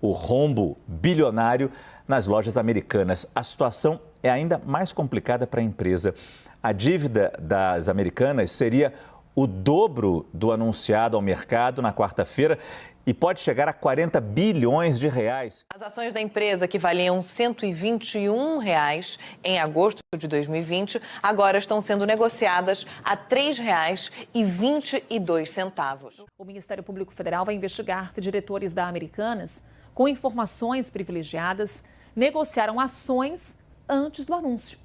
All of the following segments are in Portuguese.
O rombo bilionário nas lojas americanas. A situação é ainda mais complicada para a empresa. A dívida das americanas seria o dobro do anunciado ao mercado na quarta-feira e pode chegar a 40 bilhões de reais. As ações da empresa, que valiam R$ 121 em agosto de 2020, agora estão sendo negociadas a R$ 3,22. O Ministério Público Federal vai investigar se diretores da Americanas, com informações privilegiadas, negociaram ações antes do anúncio.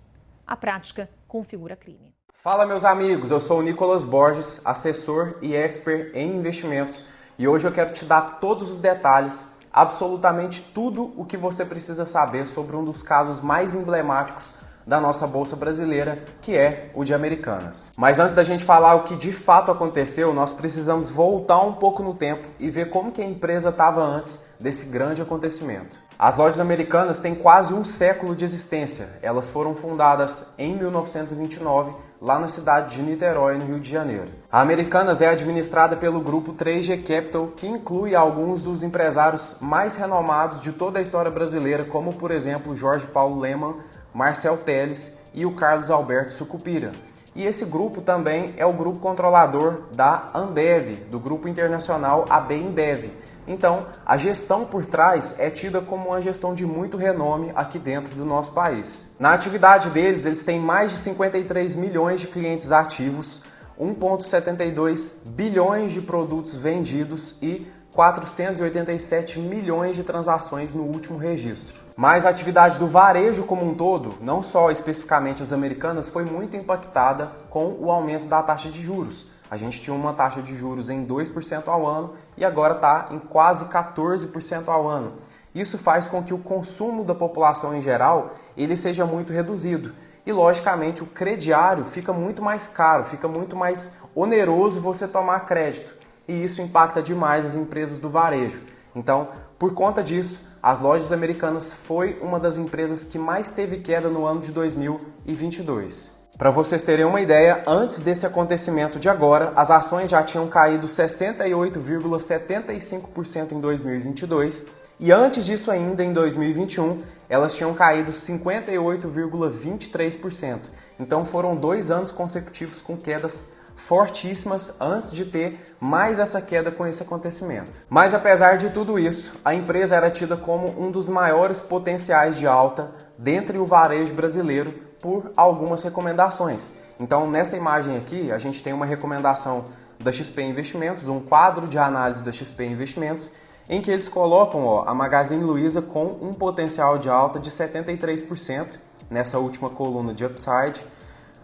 A prática configura crime. Fala, meus amigos, eu sou o Nicolas Borges, assessor e expert em investimentos, e hoje eu quero te dar todos os detalhes, absolutamente tudo o que você precisa saber sobre um dos casos mais emblemáticos da nossa Bolsa Brasileira, que é o de Americanas. Mas antes da gente falar o que de fato aconteceu, nós precisamos voltar um pouco no tempo e ver como que a empresa estava antes desse grande acontecimento. As lojas Americanas têm quase um século de existência. Elas foram fundadas em 1929, lá na cidade de Niterói, no Rio de Janeiro. A Americanas é administrada pelo grupo 3G Capital, que inclui alguns dos empresários mais renomados de toda a história brasileira, como, por exemplo, Jorge Paulo Lemann, Marcel Telles e o Carlos Alberto Sucupira. E esse grupo também é o grupo controlador da Ambev, do grupo internacional AB InBev. Então, a gestão por trás é tida como uma gestão de muito renome aqui dentro do nosso país. Na atividade deles, eles têm mais de 53 milhões de clientes ativos, 1,72 bilhões de produtos vendidos e 487 milhões de transações no último registro. Mas a atividade do varejo como um todo, não só especificamente as Americanas, foi muito impactada com o aumento da taxa de juros. A gente tinha uma taxa de juros em 2% ao ano e agora está em quase 14% ao ano. Isso faz com que o consumo da população em geral ele seja muito reduzido. E, logicamente, o crediário fica muito mais caro, fica muito mais oneroso você tomar crédito. E isso impacta demais as empresas do varejo. Então, por conta disso, as lojas Americanas foi uma das empresas que mais teve queda no ano de 2022. Para vocês terem uma ideia, antes desse acontecimento de agora, as ações já tinham caído 68,75% em 2022 e antes disso ainda, em 2021, elas tinham caído 58,23%. Então foram 2 anos consecutivos com quedas fortíssimas antes de ter mais essa queda com esse acontecimento. Mas apesar de tudo isso, a empresa era tida como um dos maiores potenciais de alta dentre o varejo brasileiro por algumas recomendações. Então nessa imagem aqui a gente tem uma recomendação da XP Investimentos, um quadro de análise da XP Investimentos, em que eles colocam a Magazine Luiza com um potencial de alta de 73% nessa última coluna de upside,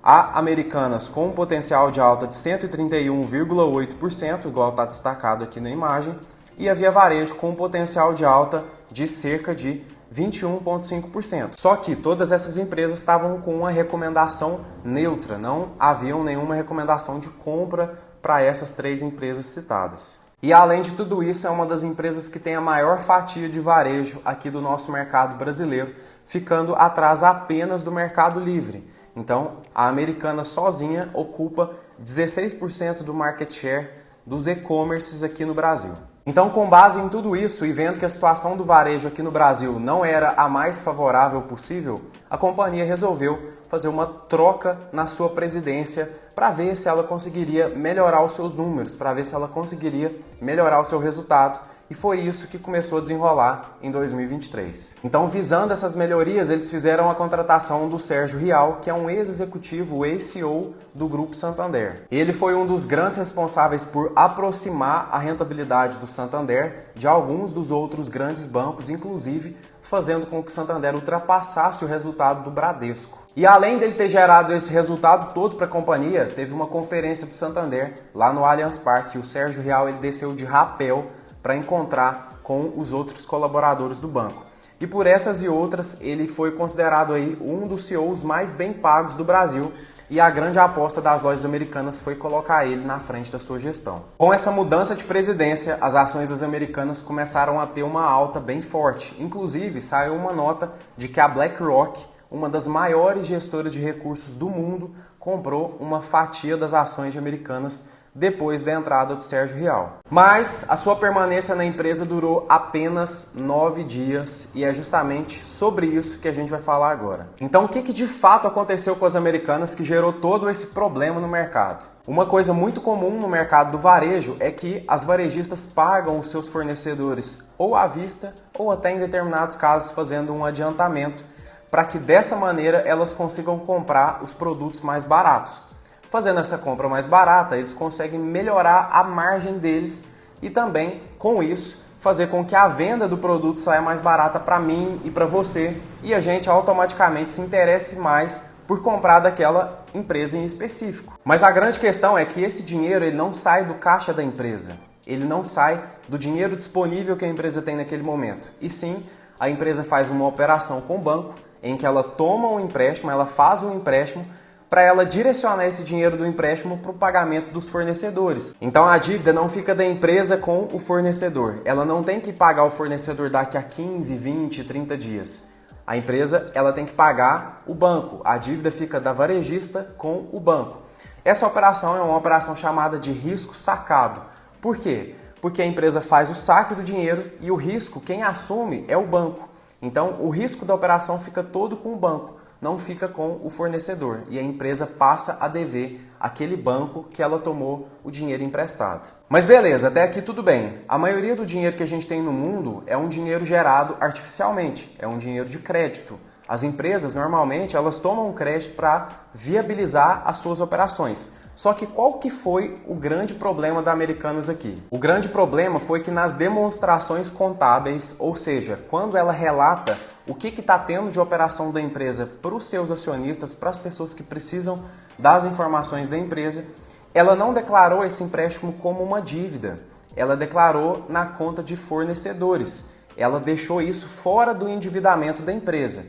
a Americanas com um potencial de alta de 131,8%, igual está destacado aqui na imagem, e a Via Varejo com um potencial de alta de cerca de 21,5%. Só que todas essas empresas estavam com uma recomendação neutra, não haviam nenhuma recomendação de compra para essas 3 empresas citadas. E além de tudo isso, é uma das empresas que tem a maior fatia de varejo aqui do nosso mercado brasileiro, ficando atrás apenas do Mercado Livre. Então, a Americanas sozinha ocupa 16% do market share dos e-commerces aqui no Brasil. Então, com base em tudo isso e vendo que a situação do varejo aqui no Brasil não era a mais favorável possível, a companhia resolveu fazer uma troca na sua presidência para ver se ela conseguiria melhorar os seus números, para ver se ela conseguiria melhorar o seu resultado. E foi isso que começou a desenrolar em 2023. Então, visando essas melhorias, eles fizeram a contratação do Sérgio Rial, que é um ex-executivo, ex-CEO do Grupo Santander. Ele foi um dos grandes responsáveis por aproximar a rentabilidade do Santander de alguns dos outros grandes bancos, inclusive fazendo com que o Santander ultrapassasse o resultado do Bradesco. E além dele ter gerado esse resultado todo para a companhia, teve uma conferência para o Santander lá no Allianz Parque. O Sérgio Rial ele desceu de rapel para encontrar com os outros colaboradores do banco. E por essas e outras, ele foi considerado aí um dos CEOs mais bem pagos do Brasil e a grande aposta das lojas Americanas foi colocar ele na frente da sua gestão. Com essa mudança de presidência, as ações das Americanas começaram a ter uma alta bem forte. Inclusive, saiu uma nota de que a BlackRock, uma das maiores gestoras de recursos do mundo, comprou uma fatia das ações de Americanas depois da entrada do Sérgio Rial. Mas a sua permanência na empresa durou apenas 9 dias e é justamente sobre isso que a gente vai falar agora. Então, o que de fato aconteceu com as Americanas que gerou todo esse problema no mercado? Uma coisa muito comum no mercado do varejo é que as varejistas pagam os seus fornecedores ou à vista ou até em determinados casos fazendo um adiantamento para que dessa maneira elas consigam comprar os produtos mais baratos. Fazendo essa compra mais barata, eles conseguem melhorar a margem deles e também, com isso, fazer com que a venda do produto saia mais barata para mim e para você e a gente automaticamente se interesse mais por comprar daquela empresa em específico. Mas a grande questão é que esse dinheiro ele não sai do caixa da empresa, ele não sai do dinheiro disponível que a empresa tem naquele momento. E sim, a empresa faz uma operação com o banco em que ela toma um empréstimo, ela faz um empréstimo para ela direcionar esse dinheiro do empréstimo para o pagamento dos fornecedores. Então a dívida não fica da empresa com o fornecedor. Ela não tem que pagar o fornecedor daqui a 15, 20, 30 dias. A empresa ela tem que pagar o banco. A dívida fica da varejista com o banco. Essa operação é uma operação chamada de risco sacado. Por quê? Porque a empresa faz o saque do dinheiro e o risco, quem assume é o banco. Então o risco da operação fica todo com o banco, não fica com o fornecedor e a empresa passa a dever aquele banco que ela tomou o dinheiro emprestado. Mas beleza, até aqui tudo bem. A maioria do dinheiro que a gente tem no mundo é um dinheiro gerado artificialmente, é um dinheiro de crédito. As empresas normalmente elas tomam um crédito para viabilizar as suas operações. Só que qual que foi o grande problema da Americanas aqui? O grande problema foi que nas demonstrações contábeis, ou seja, quando ela relata o que está tendo de operação da empresa para os seus acionistas, para as pessoas que precisam das informações da empresa, ela não declarou esse empréstimo como uma dívida, ela declarou na conta de fornecedores. Ela deixou isso fora do endividamento da empresa.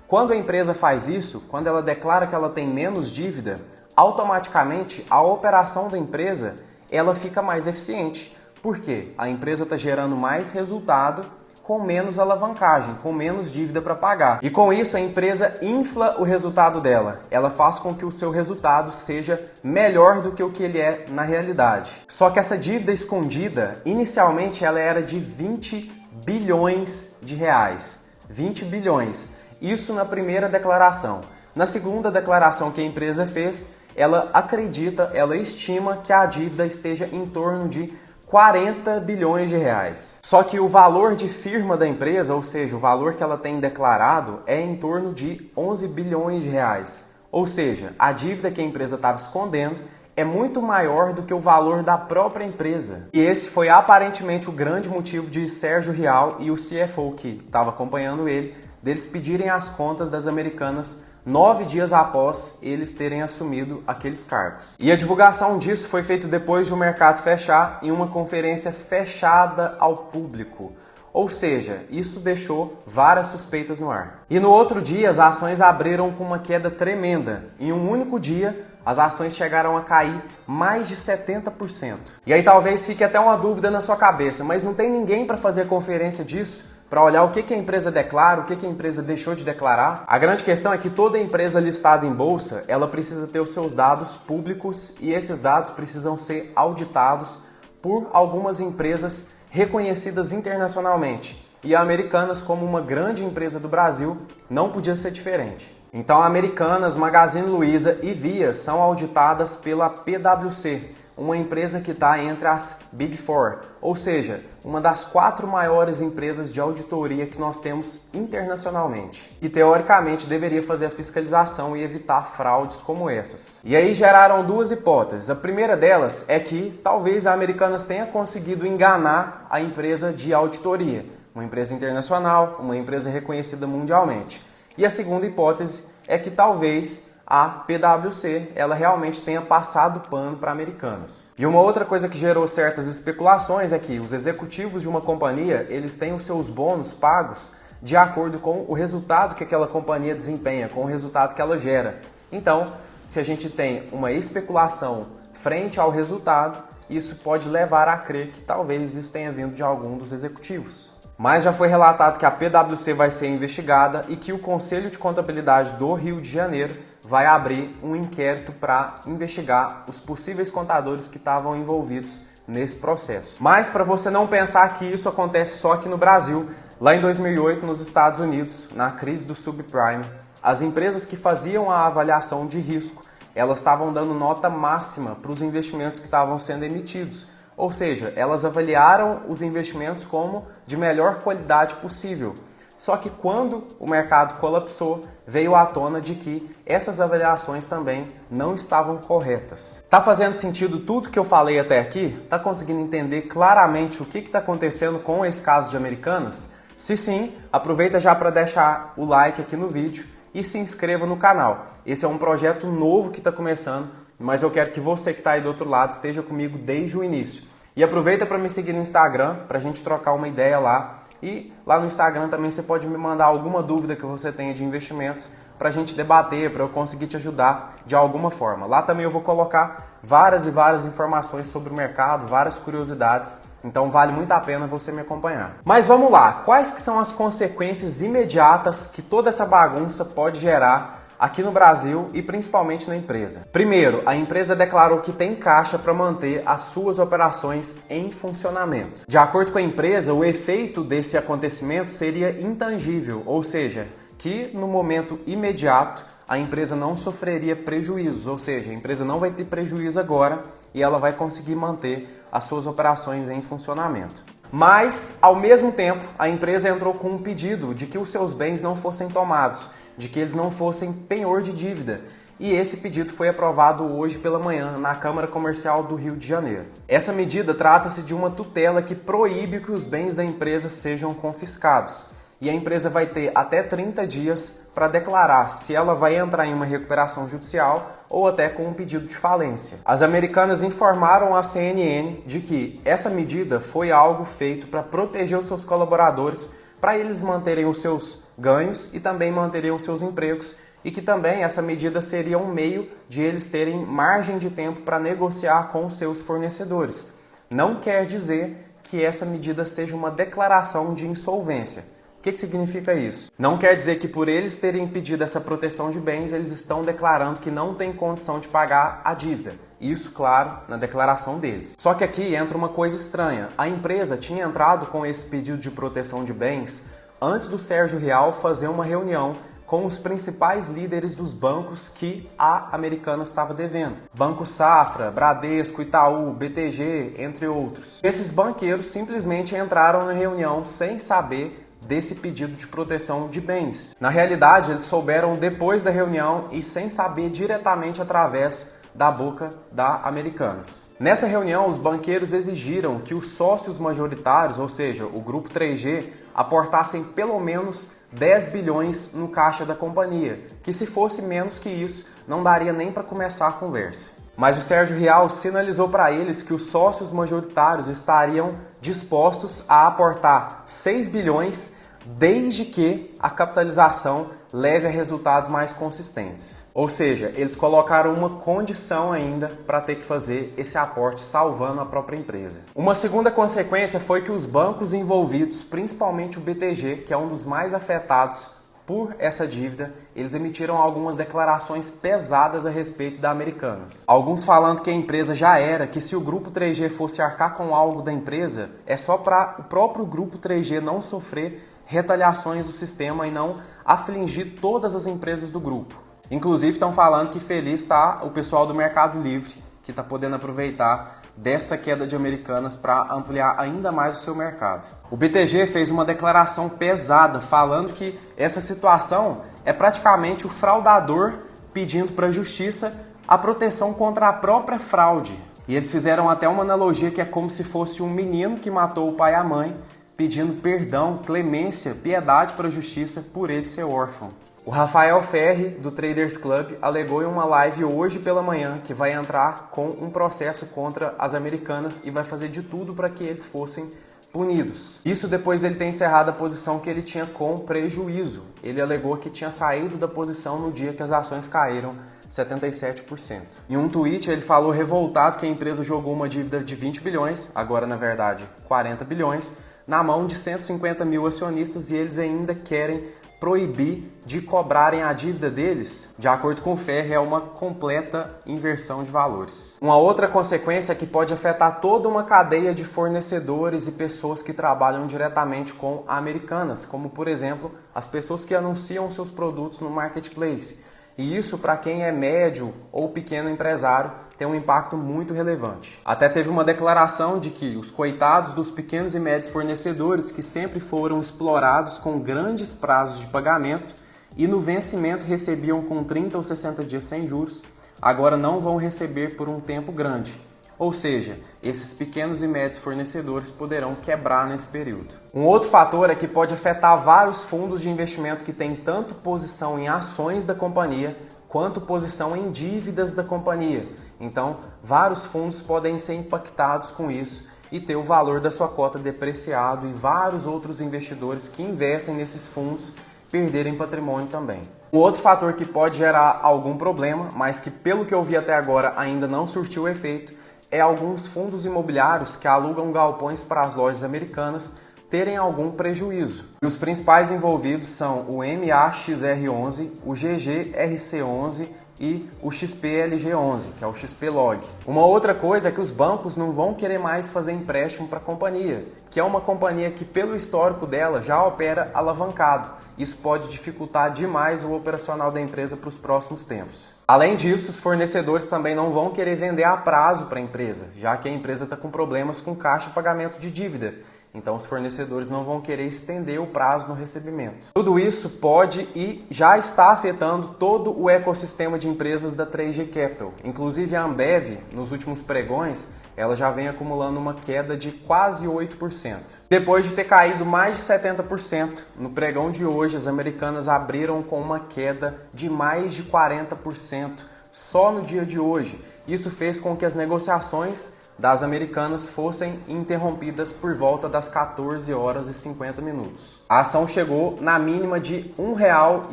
Quando a empresa faz isso, quando ela declara que ela tem menos dívida, automaticamente a operação da empresa ela fica mais eficiente. Por quê? A empresa está gerando mais resultado com menos alavancagem, com menos dívida para pagar. E com isso a empresa infla o resultado dela. Ela faz com que o seu resultado seja melhor do que o que ele é na realidade. Só que essa dívida escondida, inicialmente ela era de 20 bilhões de reais. 20 bilhões. Isso na primeira declaração. Na segunda declaração que a empresa fez, ela acredita, ela estima que a dívida esteja em torno de 40 bilhões de reais. Só que o valor de firma da empresa, ou seja, o valor que ela tem declarado, é em torno de 11 bilhões de reais. Ou seja, a dívida que a empresa estava escondendo é muito maior do que o valor da própria empresa. E esse foi aparentemente o grande motivo de Sérgio Rial e o CFO que estava acompanhando ele, deles pedirem as contas das Americanas 9 dias após eles terem assumido aqueles cargos. E a divulgação disso foi feita depois de o mercado fechar em uma conferência fechada ao público. Ou seja, isso deixou várias suspeitas no ar. E no outro dia as ações abriram com uma queda tremenda. Em um único dia, as ações chegaram a cair mais de 70%. E aí talvez fique até uma dúvida na sua cabeça, mas não tem ninguém para fazer conferência disso? Para olhar o que a empresa declara, o que a empresa deixou de declarar? A grande questão é que toda empresa listada em bolsa, ela precisa ter os seus dados públicos e esses dados precisam ser auditados por algumas empresas reconhecidas internacionalmente. E a Americanas, como uma grande empresa do Brasil, não podia ser diferente. Então, a Americanas, Magazine Luiza e Via são auditadas pela PwC, uma empresa que está entre as Big Four, ou seja, uma das 4 maiores empresas de auditoria que nós temos internacionalmente. E teoricamente deveria fazer a fiscalização e evitar fraudes como essas. E aí geraram 2 hipóteses. A primeira delas é que talvez a Americanas tenha conseguido enganar a empresa de auditoria, uma empresa internacional, uma empresa reconhecida mundialmente. E a segunda hipótese é que talvez a PwC ela realmente tenha passado pano para Americanas. E uma outra coisa que gerou certas especulações é que os executivos de uma companhia eles têm os seus bônus pagos de acordo com o resultado que aquela companhia desempenha, com o resultado que ela gera. Então, se a gente tem uma especulação frente ao resultado, isso pode levar a crer que talvez isso tenha vindo de algum dos executivos. Mas já foi relatado que a PwC vai ser investigada e que o Conselho de Contabilidade do Rio de Janeiro vai abrir um inquérito para investigar os possíveis contadores que estavam envolvidos nesse processo. Mas para você não pensar que isso acontece só aqui no Brasil, lá em 2008, nos Estados Unidos, na crise do subprime, as empresas que faziam a avaliação de risco, elas estavam dando nota máxima para os investimentos que estavam sendo emitidos. Ou seja, elas avaliaram os investimentos como de melhor qualidade possível. Só que quando o mercado colapsou, veio à tona de que essas avaliações também não estavam corretas. Tá fazendo sentido tudo que eu falei até aqui? Tá conseguindo entender claramente o que está acontecendo com esse caso de Americanas? Se sim, aproveita já para deixar o like aqui no vídeo e se inscreva no canal. Esse é um projeto novo que está começando, mas eu quero que você que está aí do outro lado esteja comigo desde o início. E aproveita para me seguir no Instagram, para a gente trocar uma ideia lá. E lá no Instagram também você pode me mandar alguma dúvida que você tenha de investimentos para a gente debater, para eu conseguir te ajudar de alguma forma. Lá também eu vou colocar várias e várias informações sobre o mercado, várias curiosidades, então vale muito a pena você me acompanhar. Mas vamos lá, quais que são as consequências imediatas que toda essa bagunça pode gerar aqui no Brasil e principalmente na empresa? Primeiro, a empresa declarou que tem caixa para manter as suas operações em funcionamento. De acordo com a empresa, o efeito desse acontecimento seria intangível, ou seja, que no momento imediato a empresa não sofreria prejuízos, ou seja, a empresa não vai ter prejuízo agora e ela vai conseguir manter as suas operações em funcionamento. Mas, ao mesmo tempo, a empresa entrou com um pedido de que os seus bens não fossem tomados, de que eles não fossem penhor de dívida. E esse pedido foi aprovado hoje pela manhã na Câmara Comercial do Rio de Janeiro. Essa medida trata-se de uma tutela que proíbe que os bens da empresa sejam confiscados. E a empresa vai ter até 30 dias para declarar se ela vai entrar em uma recuperação judicial ou até com um pedido de falência. As Americanas informaram à CNN de que essa medida foi algo feito para proteger os seus colaboradores, para eles manterem os seus ganhos e também manterem os seus empregos, e que também essa medida seria um meio de eles terem margem de tempo para negociar com os seus fornecedores. Não quer dizer que essa medida seja uma declaração de insolvência. O que significa isso? Não quer dizer que por eles terem pedido essa proteção de bens, eles estão declarando que não tem condição de pagar a dívida. Isso, claro, na declaração deles. Só que aqui entra uma coisa estranha. A empresa tinha entrado com esse pedido de proteção de bens antes do Sérgio Rial fazer uma reunião com os principais líderes dos bancos que a Americanas estava devendo. Banco Safra, Bradesco, Itaú, BTG, entre outros. Esses banqueiros simplesmente entraram na reunião sem saber desse pedido de proteção de bens. Na realidade, eles souberam depois da reunião e sem saber diretamente através da boca da Americanas. Nessa reunião, os banqueiros exigiram que os sócios majoritários, ou seja, o Grupo 3G, aportassem pelo menos 10 bilhões no caixa da companhia, que se fosse menos que isso, não daria nem para começar a conversa. Mas o Sérgio Rial sinalizou para eles que os sócios majoritários estariam dispostos a aportar 6 bilhões desde que a capitalização leve a resultados mais consistentes. Ou seja, eles colocaram uma condição ainda para ter que fazer esse aporte salvando a própria empresa. Uma segunda consequência foi que os bancos envolvidos, principalmente o BTG, que é um dos mais afetados por essa dívida, eles emitiram algumas declarações pesadas a respeito da Americanas. Alguns falando que a empresa já era, que se o Grupo 3G fosse arcar com algo da empresa, é só para o próprio Grupo 3G não sofrer retaliações do sistema e não afligir todas as empresas do grupo. Inclusive estão falando que feliz está o pessoal do Mercado Livre, que está podendo aproveitar dessa queda de Americanas para ampliar ainda mais o seu mercado. O BTG fez uma declaração pesada falando que essa situação é praticamente o fraudador pedindo para a justiça a proteção contra a própria fraude. E eles fizeram até uma analogia que é como se fosse um menino que matou o pai e a mãe, pedindo perdão, clemência, piedade para a justiça por ele ser órfão. O Rafael Ferri, do Traders Club, alegou em uma live hoje pela manhã que vai entrar com um processo contra as Americanas e vai fazer de tudo para que eles fossem punidos. Isso depois dele ter encerrado a posição que ele tinha com prejuízo. Ele alegou que tinha saído da posição no dia que as ações caíram 77%. Em um tweet ele falou revoltado que a empresa jogou uma dívida de 20 bilhões, agora na verdade 40 bilhões, na mão de 150 mil acionistas e eles ainda querem proibir de cobrarem a dívida deles, de acordo com o FER, é uma completa inversão de valores. Uma outra consequência é que pode afetar toda uma cadeia de fornecedores e pessoas que trabalham diretamente com Americanas, como, por exemplo, as pessoas que anunciam seus produtos no marketplace. E isso, para quem é médio ou pequeno empresário, tem um impacto muito relevante. Até teve uma declaração de que os coitados dos pequenos e médios fornecedores, que sempre foram explorados com grandes prazos de pagamento e no vencimento recebiam com 30 ou 60 dias sem juros, agora não vão receber por um tempo grande. Ou seja, esses pequenos e médios fornecedores poderão quebrar nesse período. Um outro fator é que pode afetar vários fundos de investimento que têm tanto posição em ações da companhia quanto posição em dívidas da companhia. Então, vários fundos podem ser impactados com isso e ter o valor da sua cota depreciado, e vários outros investidores que investem nesses fundos perderem patrimônio também. Um outro fator que pode gerar algum problema, mas que pelo que eu vi até agora ainda não surtiu efeito, é alguns fundos imobiliários que alugam galpões para as lojas americanas terem algum prejuízo. E os principais envolvidos são o MAXR11, o GGRC11 e o XPLG11, que é o XPlog. Uma outra coisa é que os bancos não vão querer mais fazer empréstimo para a companhia, que é uma companhia que, pelo histórico dela, já opera alavancado. Isso pode dificultar demais o operacional da empresa para os próximos tempos. Além disso, os fornecedores também não vão querer vender a prazo para a empresa, já que a empresa está com problemas com caixa e pagamento de dívida. Então, os fornecedores não vão querer estender o prazo no recebimento. Tudo isso pode e já está afetando todo o ecossistema de empresas da 3G Capital. Inclusive, a Ambev, nos últimos pregões, ela já vem acumulando uma queda de quase 8%. Depois de ter caído mais de 70%, no pregão de hoje, as americanas abriram com uma queda de mais de 40% só no dia de hoje. Isso fez com que as negociações das americanas fossem interrompidas por volta das 14 horas e 50 minutos. A ação chegou na mínima de R$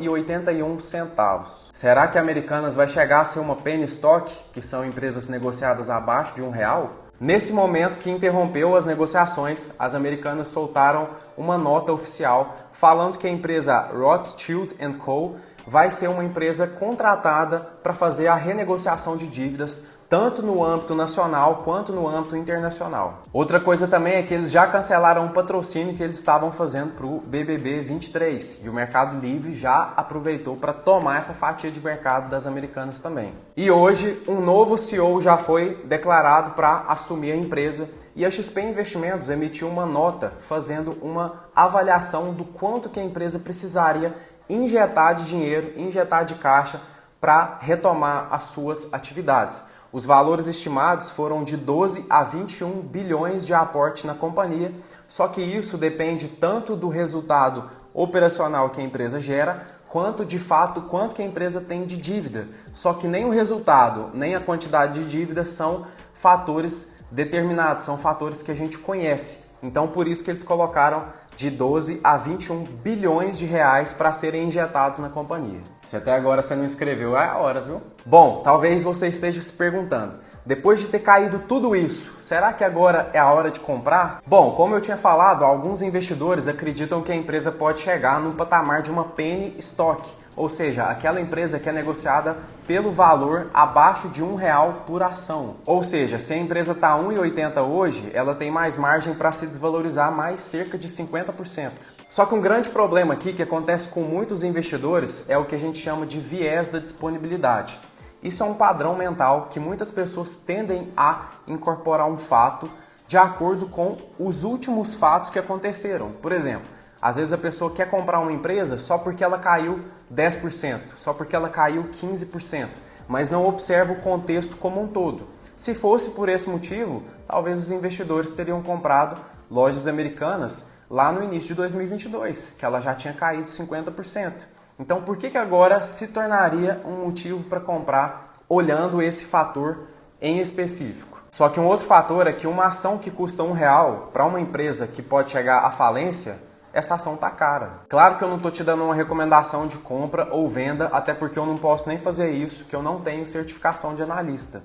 1,81. Será que a Americanas vai chegar a ser uma penny stock, que são empresas negociadas abaixo de R$ 1? Nesse momento que interrompeu as negociações, as americanas soltaram uma nota oficial falando que a empresa Rothschild & Co. vai ser uma empresa contratada para fazer a renegociação de dívidas tanto no âmbito nacional quanto no âmbito internacional. Outra coisa também é que eles já cancelaram um patrocínio que eles estavam fazendo para o BBB 23 e o Mercado Livre já aproveitou para tomar essa fatia de mercado das americanas também. E hoje um novo CEO já foi declarado para assumir a empresa e a XP Investimentos emitiu uma nota fazendo uma avaliação do quanto que a empresa precisaria injetar de dinheiro, injetar de caixa para retomar as suas atividades. Os valores estimados foram de 12 a 21 bilhões de aporte na companhia, só que isso depende tanto do resultado operacional que a empresa gera, quanto de fato quanto que a empresa tem de dívida. Só que nem o resultado, nem a quantidade de dívida são fatores determinados, são fatores que a gente conhece. Então por isso que eles colocaram de 12 a 21 bilhões de reais para serem injetados na companhia. Se até agora você não inscreveu, é a hora, viu? Bom, talvez você esteja se perguntando, depois de ter caído tudo isso, será que agora é a hora de comprar? Bom, como eu tinha falado, alguns investidores acreditam que a empresa pode chegar no patamar de uma penny stock, ou seja, aquela empresa que é negociada pelo valor abaixo de R$1 por ação. Ou seja, se a empresa está R$1,80 hoje, ela tem mais margem para se desvalorizar mais cerca de 50%. Só que um grande problema aqui que acontece com muitos investidores é o que a gente chama de viés da disponibilidade. Isso é um padrão mental que muitas pessoas tendem a incorporar um fato de acordo com os últimos fatos que aconteceram. Por exemplo, às vezes a pessoa quer comprar uma empresa só porque ela caiu 10%, só porque ela caiu 15%, mas não observa o contexto como um todo. Se fosse por esse motivo, talvez os investidores teriam comprado lojas americanas lá no início de 2022, que ela já tinha caído 50%. Então por que agora se tornaria um motivo para comprar olhando esse fator em específico? Só que um outro fator é que uma ação que custa R$1 para uma empresa que pode chegar à falência, essa ação tá cara. Claro que eu não estou te dando uma recomendação de compra ou venda, até porque eu não posso nem fazer isso, que eu não tenho certificação de analista.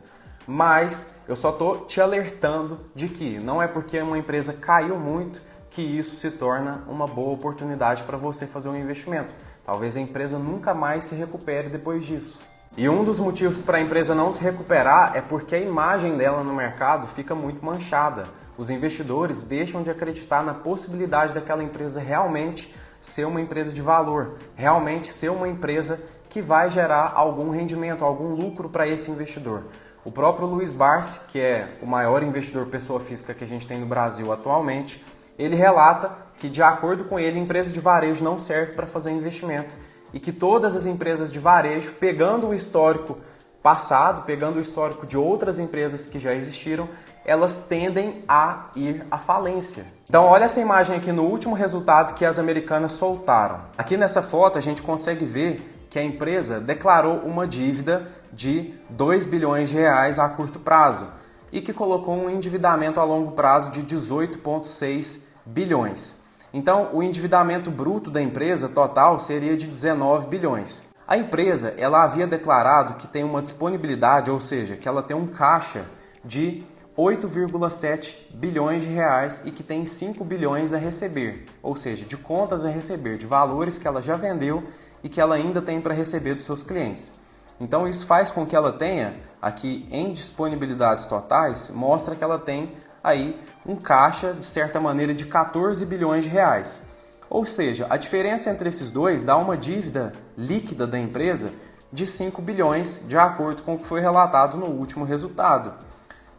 Mas eu só estou te alertando de que não é porque uma empresa caiu muito que isso se torna uma boa oportunidade para você fazer um investimento. Talvez a empresa nunca mais se recupere depois disso. E um dos motivos para a empresa não se recuperar é porque a imagem dela no mercado fica muito manchada. Os investidores deixam de acreditar na possibilidade daquela empresa realmente ser uma empresa de valor, realmente ser uma empresa que vai gerar algum rendimento, algum lucro para esse investidor. O próprio Luiz Barsi, que é o maior investidor pessoa física que a gente tem no Brasil atualmente, ele relata que, de acordo com ele, empresa de varejo não serve para fazer investimento e que todas as empresas de varejo, pegando o histórico passado, pegando o histórico de outras empresas que já existiram, elas tendem a ir à falência. Então olha essa imagem aqui no último resultado que as Americanas soltaram. Aqui nessa foto a gente consegue ver que a empresa declarou uma dívida de 2 bilhões de reais a curto prazo e que colocou um endividamento a longo prazo de 18,6 bilhões. Então, o endividamento bruto da empresa total seria de 19 bilhões. A empresa ela havia declarado que tem uma disponibilidade, ou seja, que ela tem um caixa de 8,7 bilhões de reais e que tem 5 bilhões a receber, ou seja, de contas a receber, de valores que ela já vendeu e que ela ainda tem para receber dos seus clientes. Então isso faz com que ela tenha, aqui em disponibilidades totais, mostra que ela tem aí um caixa, de certa maneira, de 14 bilhões de reais. Ou seja, a diferença entre esses dois dá uma dívida líquida da empresa de 5 bilhões, de acordo com o que foi relatado no último resultado.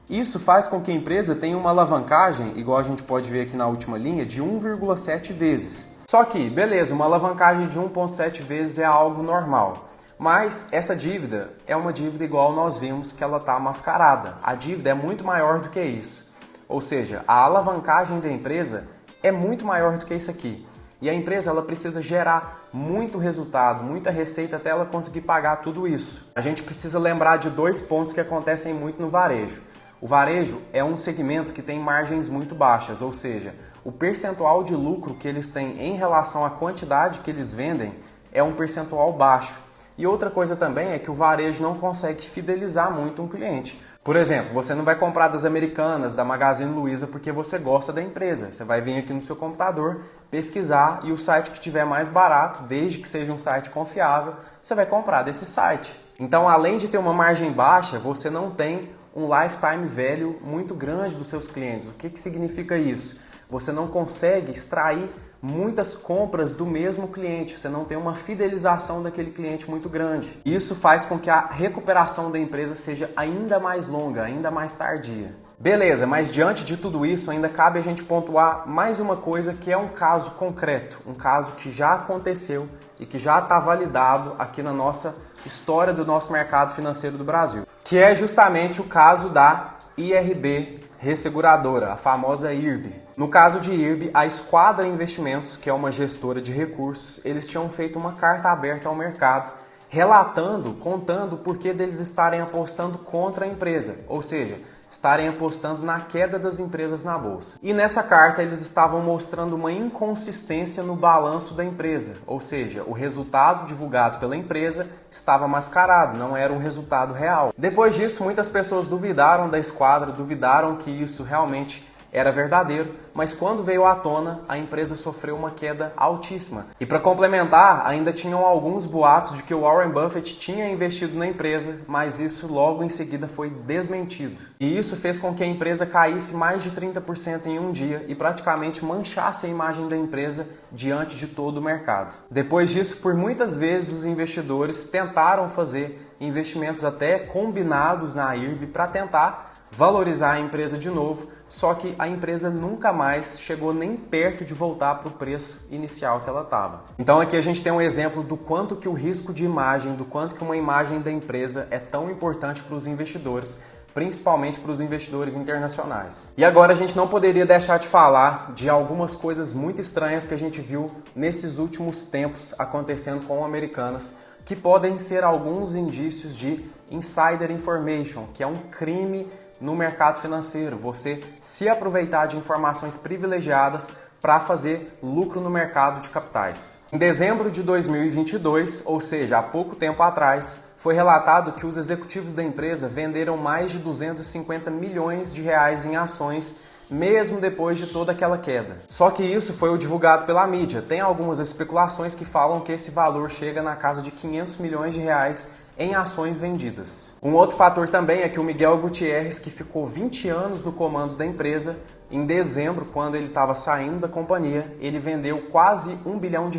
Isso faz com que a empresa tenha uma alavancagem, igual a gente pode ver aqui na última linha, de 1,7 vezes. Só que, beleza, uma alavancagem de 1,7 vezes é algo normal. Mas essa dívida é uma dívida igual nós vimos que ela está mascarada. A dívida é muito maior do que isso. Ou seja, a alavancagem da empresa é muito maior do que isso aqui. E a empresa ela precisa gerar muito resultado, muita receita até ela conseguir pagar tudo isso. A gente precisa lembrar de dois pontos que acontecem muito no varejo. O varejo é um segmento que tem margens muito baixas, ou seja, o percentual de lucro que eles têm em relação à quantidade que eles vendem é um percentual baixo. E outra coisa também é que o varejo não consegue fidelizar muito um cliente. Por exemplo, você não vai comprar das Americanas, da Magazine Luiza, porque você gosta da empresa. Você vai vir aqui no seu computador, pesquisar e o site que tiver mais barato, desde que seja um site confiável, você vai comprar desse site. Então, além de ter uma margem baixa, você não tem um lifetime value muito grande dos seus clientes. O que significa isso? Você não consegue extrair muitas compras do mesmo cliente, você não tem uma fidelização daquele cliente muito grande. Isso faz com que a recuperação da empresa seja ainda mais longa, ainda mais tardia. Beleza, mas diante de tudo isso, ainda cabe a gente pontuar mais uma coisa que é um caso concreto, um caso que já aconteceu e que já está validado aqui na nossa história do nosso mercado financeiro do Brasil, que é justamente o caso da IRB Resseguradora, a famosa IRB. No caso de IRB, a Esquadra Investimentos, que é uma gestora de recursos, eles tinham feito uma carta aberta ao mercado, relatando, contando o porquê deles estarem apostando contra a empresa, ou seja, estarem apostando na queda das empresas na bolsa. E nessa carta eles estavam mostrando uma inconsistência no balanço da empresa, ou seja, o resultado divulgado pela empresa estava mascarado, não era um resultado real. Depois disso, muitas pessoas duvidaram da Esquadra, duvidaram que isso realmente era verdadeiro, mas quando veio à tona, a empresa sofreu uma queda altíssima. E para complementar, ainda tinham alguns boatos de que o Warren Buffett tinha investido na empresa, mas isso logo em seguida foi desmentido. E isso fez com que a empresa caísse mais de 30% em um dia e praticamente manchasse a imagem da empresa diante de todo o mercado. Depois disso, por muitas vezes os investidores tentaram fazer investimentos até combinados na IRB para tentar valorizar a empresa de novo, só que a empresa nunca mais chegou nem perto de voltar para o preço inicial que ela estava. Então aqui a gente tem um exemplo do quanto que o risco de imagem, do quanto que uma imagem da empresa é tão importante para os investidores, principalmente para os investidores internacionais. E agora a gente não poderia deixar de falar de algumas coisas muito estranhas que a gente viu nesses últimos tempos acontecendo com Americanas, que podem ser alguns indícios de insider information, que é um crime no mercado financeiro, você se aproveitar de informações privilegiadas para fazer lucro no mercado de capitais. Em dezembro de 2022, ou seja, há pouco tempo atrás, foi relatado que os executivos da empresa venderam mais de 250 milhões de reais em ações mesmo depois de toda aquela queda. Só que isso foi o divulgado pela mídia. Tem algumas especulações que falam que esse valor chega na casa de 500 milhões de reais em ações vendidas. Um outro fator também é que o Miguel Gutierrez, que ficou 20 anos no comando da empresa, em dezembro, quando ele estava saindo da companhia, ele vendeu quase R$1 bilhão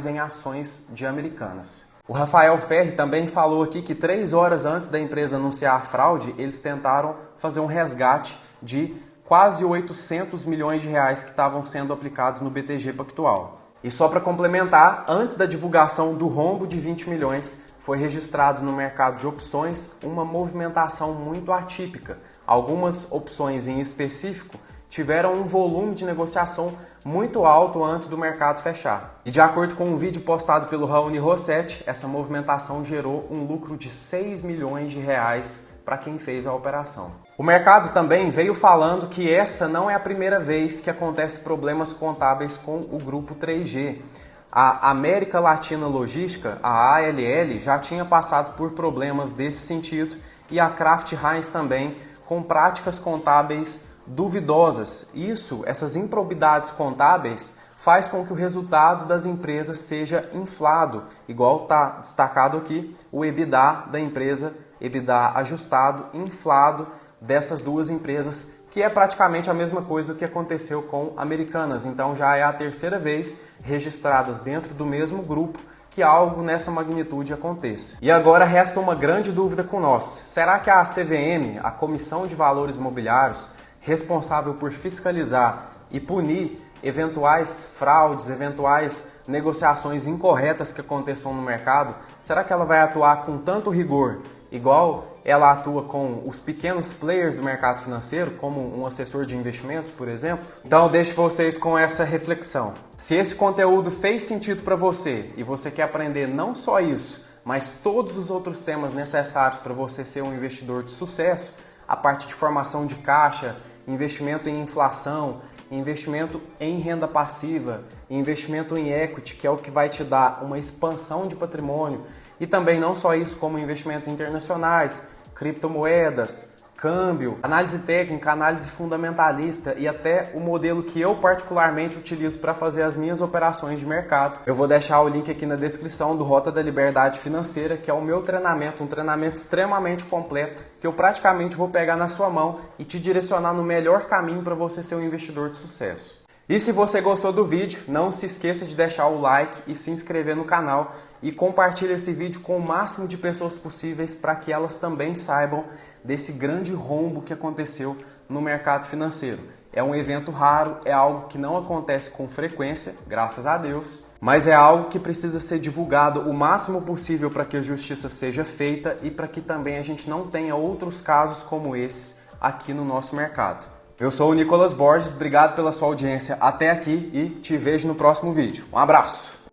em ações de Americanas. O Rafael Ferri também falou aqui que 3 horas antes da empresa anunciar a fraude, eles tentaram fazer um resgate de quase 800 milhões de reais que estavam sendo aplicados no BTG Pactual. E só para complementar, antes da divulgação do rombo de 20 milhões, foi registrado no mercado de opções uma movimentação muito atípica. Algumas opções em específico tiveram um volume de negociação muito alto antes do mercado fechar. E de acordo com um vídeo postado pelo Raoni Rossetti, essa movimentação gerou um lucro de 6 milhões de reais para quem fez a operação. O mercado também veio falando que essa não é a primeira vez que acontece problemas contábeis com o grupo 3G. A América Latina Logística, a ALL, já tinha passado por problemas desse sentido e a Kraft Heinz também, com práticas contábeis duvidosas. Essas improbidades contábeis faz com que o resultado das empresas seja inflado, igual está destacado aqui o EBITDA da empresa, EBITDA ajustado, inflado dessas duas empresas, que é praticamente a mesma coisa que aconteceu com Americanas. Então já é a terceira vez registradas dentro do mesmo grupo que algo nessa magnitude aconteça. E agora resta uma grande dúvida com nós. Será que a CVM, a Comissão de Valores Mobiliários, responsável por fiscalizar e punir eventuais fraudes, eventuais negociações incorretas que aconteçam no mercado, será que ela vai atuar com tanto rigor, igual ela atua com os pequenos players do mercado financeiro, como um assessor de investimentos, por exemplo? Então eu deixo vocês com essa reflexão. Se esse conteúdo fez sentido para você e você quer aprender não só isso, mas todos os outros temas necessários para você ser um investidor de sucesso, a parte de formação de caixa, investimento em inflação, investimento em renda passiva, investimento em equity, que é o que vai te dar uma expansão de patrimônio, e também não só isso, como investimentos internacionais, criptomoedas, câmbio, análise técnica, análise fundamentalista e até o modelo que eu particularmente utilizo para fazer as minhas operações de mercado. Eu vou deixar o link aqui na descrição do Rota da Liberdade Financeira, que é o meu treinamento, um treinamento extremamente completo, que eu praticamente vou pegar na sua mão e te direcionar no melhor caminho para você ser um investidor de sucesso. E se você gostou do vídeo, não se esqueça de deixar o like e se inscrever no canal e compartilhe esse vídeo com o máximo de pessoas possíveis para que elas também saibam desse grande rombo que aconteceu no mercado financeiro. É um evento raro, é algo que não acontece com frequência, graças a Deus, mas é algo que precisa ser divulgado o máximo possível para que a justiça seja feita e para que também a gente não tenha outros casos como esse aqui no nosso mercado. Eu sou o Nicolas Borges, obrigado pela sua audiência até aqui e te vejo no próximo vídeo. Um abraço!